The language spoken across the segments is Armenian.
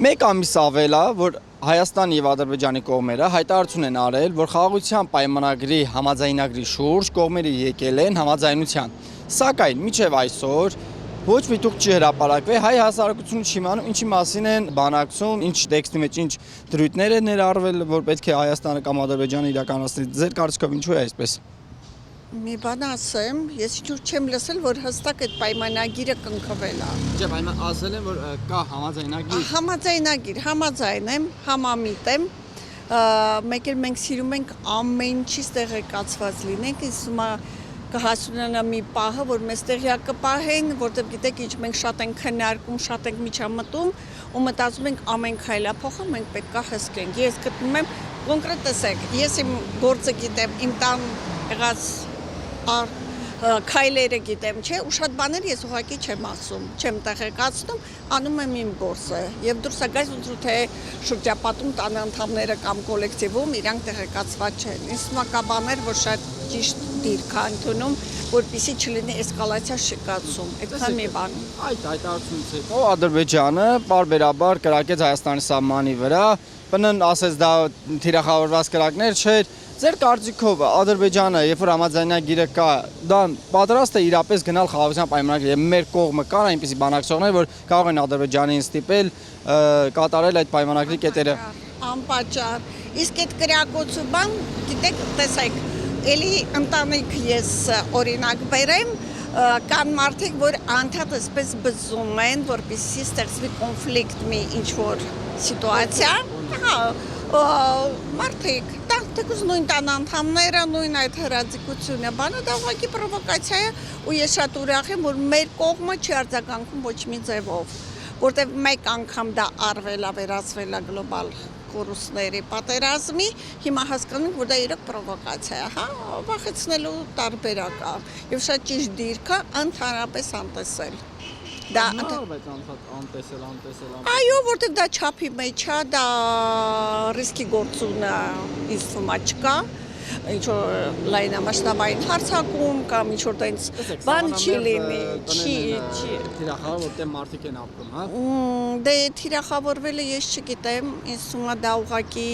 Մեկ ամիս ավել է, որ Հայաստանի եւ Ադրբեջանի կողմերը հայտարարություն են արել, որ խաղաղության պայմանագրի համաձայնագրի շուրջ կողմերը եկել են համաձայնության։ Սակայն մինչև այսօր ոչ մի թուղթ չի հրապարակվել, հայ հասարակությունը չի իմանում ինչի մասին են բանակցում, ինչ տեքստի մեջ ինչ դրույթներ են ներառվել, որ պետք է Հայաստանը կամ Ադրբեջանը իրականացնի։ Ձեր կարծիքով ինչու է այսպես։ Մի բան ասեմ, ես ինչ-որ չեմ լսել, որ հստակ այդ պայմանագիրը կնքվել է։ Չէ, պայման ասել են, որ կա համաձայնագիր։ Համաձայնագիր, համաձայն եմ, համամիտ եմ։ Մեկ էլ մենք սիրում ենք ամեն ինչից տեղեկացված լինենք, իսկ կհասունանա մի պահը, որ մեզ տեղյակ կպահեն, որտեղ գիտեք, ինչ մենք շատ ենք քննարկում, շատ ենք միջամտում ու մտածում ենք ամեն քայլափոխը մենք պետքա հսկենք։ Ես գտնում եմ կոնկրետ տեսեք, ես իմ գործը գիտեմ, իմ տան եղած քայլերը գիտեմ, չէ, ու շատ բաներ ես ուղղակի չեմ ասում, չեմ տեղեկացնում, անում եմ իմ գործը։ Եվ դուրս է գալիս ու թե շրջապատում տան անդամները կամ կոլեկտիվում իրանք տեղեկացված չեն։ Իսկ կա բաներ, որ շատ ճիշտ դիրք է ընդունում, որպեսզի չլինի էսկալացիա շկացում։ Այդքան մի բան։ Այդ հայտարարությունից հետո Ադրբեջանը պարբերաբար կրակեց Հայաստանի սահմանի վրա, բնն ասեց դա թիրախավորված կրակներ չէր։ Ձեր կարծիքով Ադրբեջանը, երբ որ համաձայնագիրը կա, դա պատրաստ է իրապես գնալ խաղաղության պայմանագրի, մեր կողմը կան այնպիսի բանակցողներ, որ կարող են Ադրբեջանին ստիպել կատարել այդ պայմանագրի կետերը։ Անպատճառ։ Իսկ այդ կրակոցու բան, գիտեք, տեսեք, էլի ընտանիք ես օրինակ բերեմ, կան մարդիկ, որ անդադ այսպես բզում են, որպեսզի ստեղծվի կոնֆլիկտ մի ինչ-որ սիտուացիա, մարդիկ, թեկուզ նույն տան անդամները, նույն այդ հրաձգությունը, բանը դա ուղղակի պրովոկացիա է ու ես շատ ուրախ եմ, որ մեր կողմը չի արձագանքում ոչ մի ձևով, որտեղ մեկ անգամ դա արվել է, վերածվել է գլոբալ կորուստների պատերազմի, հիմա հասկանում ենք, որ դա իրոք պրովոկացիա է, հա, վախեցնելու տարբերակ է եւ շատ ճիշտ դիրք է ընդհանրապես անտեսել։ Դա անտեսել։ Այո, որտեղ դա չափի մեջ է, դա ռիսկի գործունը ինձ թվում է չկա, ինչ-որ լայնամասշտաբային հարձակում կամ ինչ-որ տենց բան չի լինի, չի։ Թիրախավոր որտեղ մարդիկ են ապրում, հա։ Դե թիրախավորվելը ես չգիտեմ, ինձ թվում է դա ուղղակի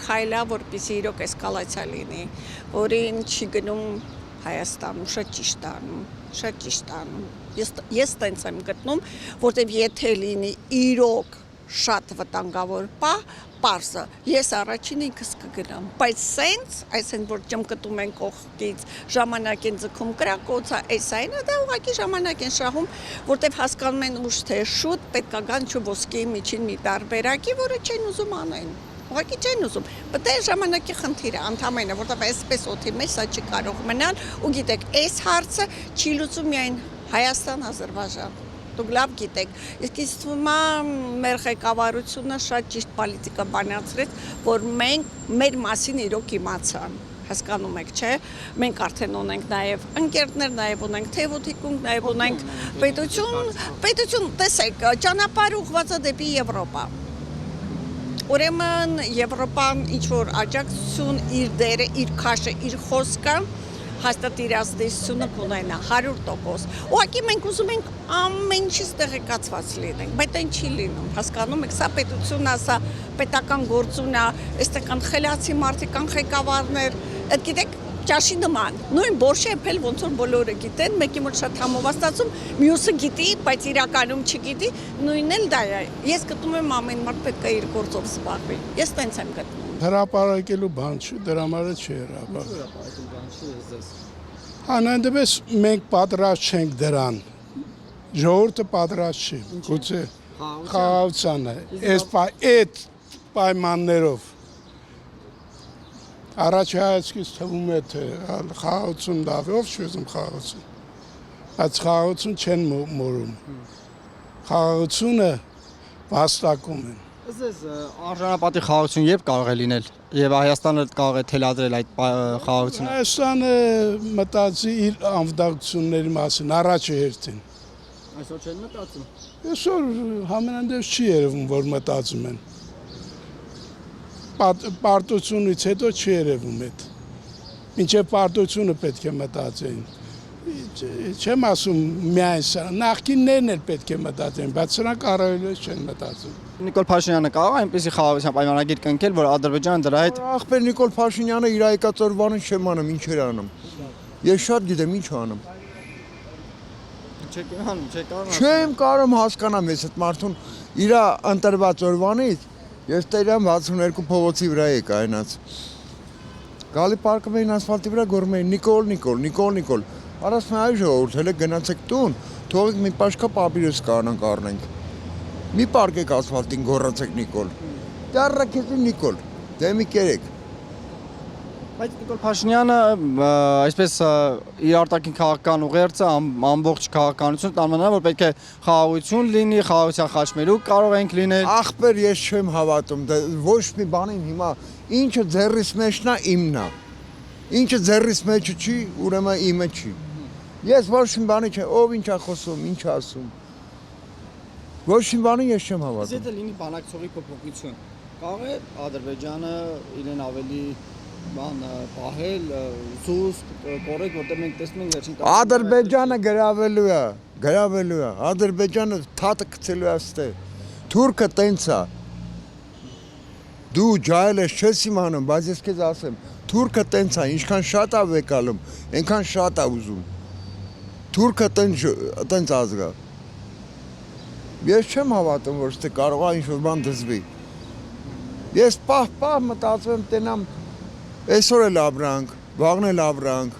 քայլ է, որպեսզի իրոք էսկալացիա լինի, որին չի գնում Հայաստանում, շատ ճիշտ անում։ Ես տենց եմ գտնում, որտեղ եթե լինի իրոք շատ վտանգավոր պարզը, ես առաջին ինքս կգնամ, բայց սենց, այսինքն որ ճմկտում են կողքից, ժամանակ են ձգում կրակոցը, այս այնը դա ուղղակի ժամանակ են շահում, որտեղ հասկանում են ուշ թե շուտ պետք է գան ոսկի միջին մի տարբերակի, որը չեն ուզում անեն։ Ուղղակի չեն ուզում, բայց դա ժամանակի խնդիր է, ընդամենը, որտեղ այսպես օդի մեջ սա չի կարող մնալ, ու գիտեք, այս հարցը չի լուծում միայն Հայաստան, Ադրբեջան։ Դուք լավ գիտեք, իսկ ինձ թվում է մեր ղեկավարությունը շատ ճիշտ պոլիտիկա բանացրեց, որ մենք մեր մասին իրոք իմացան, հասկանում եք, չէ՞, մենք արդեն ունենք նաև ընկերներ, նաև ունենք թևոթիկունք, նաև ունենք պետություն, տեսեք, ճանապարհ ուղղված է դեպի Եվրոպա։ Ուրեմն Եվրոպան ինչ-որ աջակցություն, իր դերը, իր քաշը, իր խոսքը հաստատ իր ազդեցությունը կունենա 100%։ Ուղղակի մենք ուզում ենք ամեն ինչից տեղեկացված լինենք, բայց այն չի լինում, հասկանում եք, սա պետությունն է, սա պետական գործուն է, այստեղ կան խելացի մարդիկ, կան ղեկավարներ, այդ գիտեք, ճաշի նման, նույն բորշը էփել ոնց որ բոլորը գիտեն, մեկի մոտ շատ համովաստացում, մյուսը գիտի, բայց իրականում չգիտի, նույնն էլ դա է։ Ես գտնում եմ ամեն մարդ պետք է իր գործով զբաղվի։ Ես տենց եմ գտնում։ Հրապարակելու բան չի, դրա համար չի հրապարակել։ Անանդեպս մենք պատրաստ չենք դրան։ Ժողովուրդը պատրաստ չի։ Գուցե խաղաղությանը, այդ պայմաններով Առաջի հայացքից թվում է, թե խաղաղություն լավ է, ով չի ուզում խաղաղություն, բայց խաղաղություն չեն մորում, խաղաղությունը վաստակում են։ Ձեզ արժանապատիվ խաղաղություն երբ կարող է լինել եւ Հայաստանը կարող է թելադրել այդ խաղաղությունը։ Հայաստանը մտածի իր անվտանգությունների մասին առաջի հերթին։ Այսօր չեն մտածում։ Այսօր համենայնդեպս չի երևում, որ մտածում են։ Պարտությունից հետո չի երևում այդ։ Մինչև պարտությունը պետք է մտածեին։ Չեմ ասում միայն սա, նախկիններն էլ պետք է մտածեն, բայց սրանք առավելապես չեն մտածում։ Նիկոլ Փաշինյանը կարող է այնպեսի խաղաղության պայմանագիր կնքել, որ Ադրբեջանը դրա հետ Ախպեր Նիկոլ Փաշինյանը իր հայկածորվանին չեմ անում, ինչ էր անում։ Ես շատ գիտեմ ինչ անում։ չեք անում, չեք կարող։ Չեմ կարող հասկանամ ես այդ մարդուն իր ընտրված օրվանից ես տերյամ 62 փողոցի վրա եկ այնած։ Գալի պարկում էին ասֆալտի վրա գոռում էին Նիկոլ։ Արասն այ ժողովուրդ, հələ գնացեք տուն, թողեք մի պաշկա պապիրոս կանանք առնենք։ Մի պարկեք ասֆալտին գոռացեք Նիկոլ։ Դառնա Նիկոլ։ Դե մի կերեք։ Բայց Նիկոլ Փաշինյանը այսպես իր արտաքին քաղաքական ուղերձը ամբողջ քաղաքականություն տանմանա, որ պետք է խաղաղություն լինի, խաղաղության խաչմերուկ կարող ենք լինել։ Ախպեր ես չեմ հավատում, ոչ մի բանին հիմա ինչը ձեռիս մեջն է իմն է։ Ինչը ձեռիս մեջը չի, ուրեմն իմը չի։ Ես ոչ մի բանի չեմ, ով ինչ է խոսում, ինչ է ասում։ Ոչ մի բանի ես չեմ հավատում։ Եթե լինի բանակցողի փոփոխություն, կարող է Ադրբեջանը իրեն ավելի բան պահել, զուսպ, կորեք, որտեղ մենք տեսնում ենք վերջին Ադրբեջանը գրավելու է, Ադրբեջանը թաթը գցելու է այստեղ։ Թուրքը տենց է։ Դու ջահել ես չես իմանում, բայց ես քեզ ասեմ, թուրքը տենց է, ինչքան շատ է վեկալում, այնքան շատ է ուզում։ Թուրքը տենց ազգ է։ Ես չեմ հավատում, որ ստե կարող է ինչ-որ բան դզվի։ Ես պահ մտածում եմ տենամ այսօր էլ ապրանք, վաղն էլ ապրանք։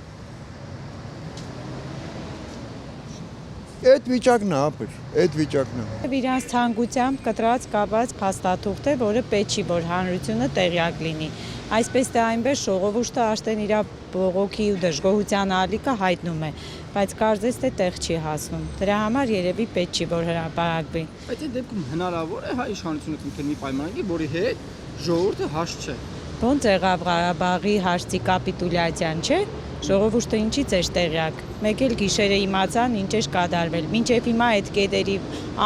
Այդ վիճակն է, ապեր, այդ վիճակն է։ Իրանց ցանկությամբ կտրած կապած փաստաթուղթ է, որը պետք չի, որ հանրությունը տեղյակ լինի։ Այսպես թե այնպես ժողովուրդը արդեն իր բողոքի ու դժգոհության ալիքը հայտնում է, բայց կարծես թե տեղ չի հասնում։ Դրա համար երևի պետք չի, որ հրապարակվի։ Բայց այդ դեպքում հնարավոր է հայ իշխանությունը կնքել մի պայմանագիր, որի հետ ժողովուրդը հաշ չէ։ Ոնց եղավ Ղարաբաղի հաշտի կապիտուլյացիան, չէ՞։ Ժողովուրդը ինչից էր տեղյակ։ Մեկ էլ գիշերը իմացան ինչ էր կատարվել։ Մինչև հիմա այդ կետերի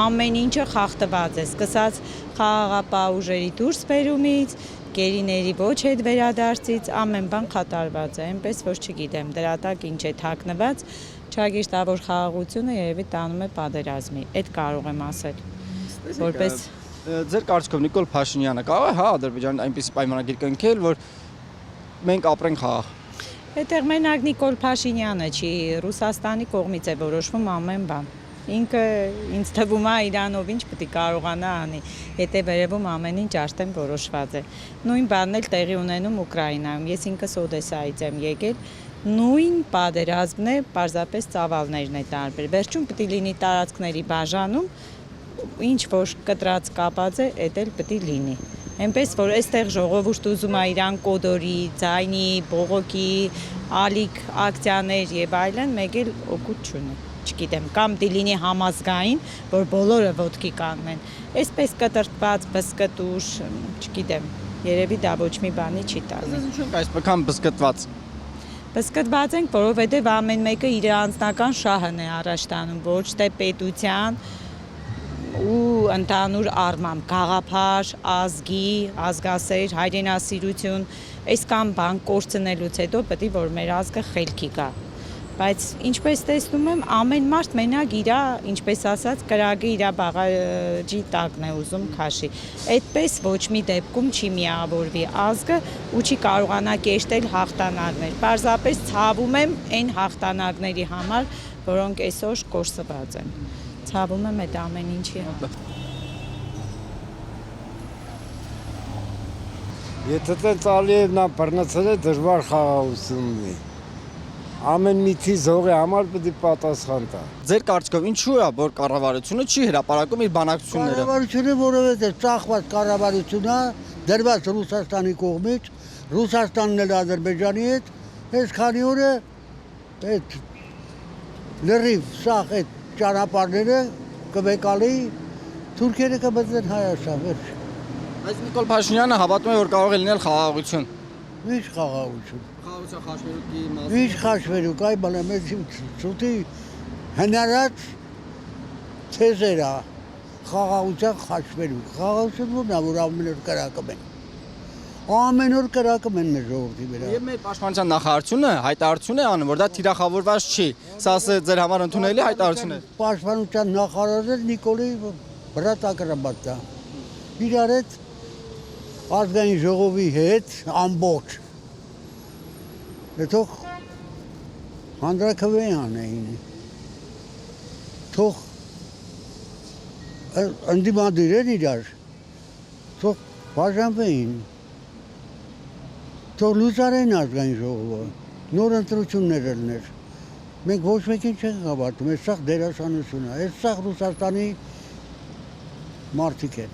ամեն ինչը խախտված է, սկսած խաղաղապահ ուժերի դուրս բերումից, գերիների ոչ հետ վերադարձից, ամեն բան կատարված է, այնպես որ չգիտեմ, դրա տակ ինչ է թաքնված, չագիշտավոր խաղաղությունը երևի տանում է պատերազմի։ Այդ կարող եմ ասել։ Որպես Ձեր կարծիքով Նիկոլ Փաշինյանը կարող է Ադրբեջանին այնպեսի պայմանագիր կնքել, որ մենք ապրենք խաղաղ։ Այդտեղ մենակ Նիկոլ Փաշինյանը չի, Ռուսաստանի կողմից է որոշվում ամեն բան։ Ինքը ինձ թվում է իրանով ինչ պետք է կարողանա անի, հետո վերևում ամեն ինչ արդեն որոշված է։ Նույն բանն էլ տեղի ունենում Ուկրաինայում։ Ես ինքս Օդեսայից եմ եկել, նույն պատերազմն է, պարզապես ծավալներն է տարբեր։ Վերջում պետք է լինի տարածքների բաժանում, ինչ որ կտրած կապած է, այդ էլ պետք է լինի։ Այնպես որ այստեղ ժողովուրդը ուզում է իրան կոդորի, ձայնի, բողոքի, ալիք, ակցիաներ եւ այլն, մեկ էլ օգուտ չունի։ Չգիտեմ, կամ դիլինի համազգային, որ բոլորը ոտքի կանգնեն։ Այսպես կտրտված, բսկտուշ, չգիտեմ, երևի դա ոչ մի բանի չի տալի։ Ինչու ենք այսքան բսկտված։ Բսկտված ենք, որովհետեւ ամեն մեկը իր անձնական շահն է առաջ տանում, ոչ թե պետության ու ընդհանուր առմամբ գաղափար, ազգի, ազգասեր, հայրենասիրություն, այսքան բան կորցնելուց հետո պետք է որ մեր ազգը խելքի գա։ Բայց ինչպես տեսնում եմ, ամեն մարդ մենակ իր, ինչպես ասած, կրակը իր բաղաջի տակն է ուզում քաշի։ Այդպես ոչ մի դեպքում չի միավորվի ազգը ու չի կարողանա կերտել հաղթանակներ։ Պարզապես ցավում եմ այն հաղթանակների համար, որոնք այսօր կորսված են։ Ցավում եմ այդ ամեն ինչի համար։ Եթե տենց Ալիևն բռնցել է դժվար խաղաղություն ունի։ Ամեն միտի զողի համար պետք է պատասխան տա։ Ձեր կարծիքով ինչու է, որ կառավարությունը չի հրապարակում իր բանակցությունները։ Կառավարությունը որովհետև ծախված կառավարությունն է դրված Ռուսաստանի կողմից, Ռուսաստանն էլ Ադրբեջանի հետ, այս քանի օրը այդ լրիվ սաղ այդ ճանապարհները կվեկալի թուրքերը կմտնեն Հայաստան, վերջ։ Բայց Նիկոլ Փաշինյանը հավատում է, որ կարող է լինել խաղաղություն։ Ինչ խաղաղություն։ Խաղաղության խաչմերուկի մասը։ Ինչ խաչմերուկ, այ բանը մեծ ցուտի հնարած ցեզերա խաղաղության խաչմերուկ։ Խաղաղությունն ո՞րն է, որ ամեն օր կրակում են։ Ամեն օր կրակում են մեր ժողովրդի վրա։ Եվ մեր պաշտպանության նախարարությունը հայտարարություն է անում, որ դա թիրախավորված չի։ Սա ձեր համար ընդունելի հայտարարություն է։ Պաշտպանության նախարարը Նիկոլի բրատակրաբատա։ Իրար հետ ազգային ժողովի հետ ամբողջ։ Թող հանդրակվեն անեին։ Թող ընդդիմադիրեն իրար։ Թող բաժանվեին։ Թող լուծարեն ազգային ժողովը, նոր ընտրություններ ելներ։ Մենք ոչ մեկին չենք հավատում, այս սաղ դերասանություն է, այս սաղ Ռուսաստանի մարդիկ են։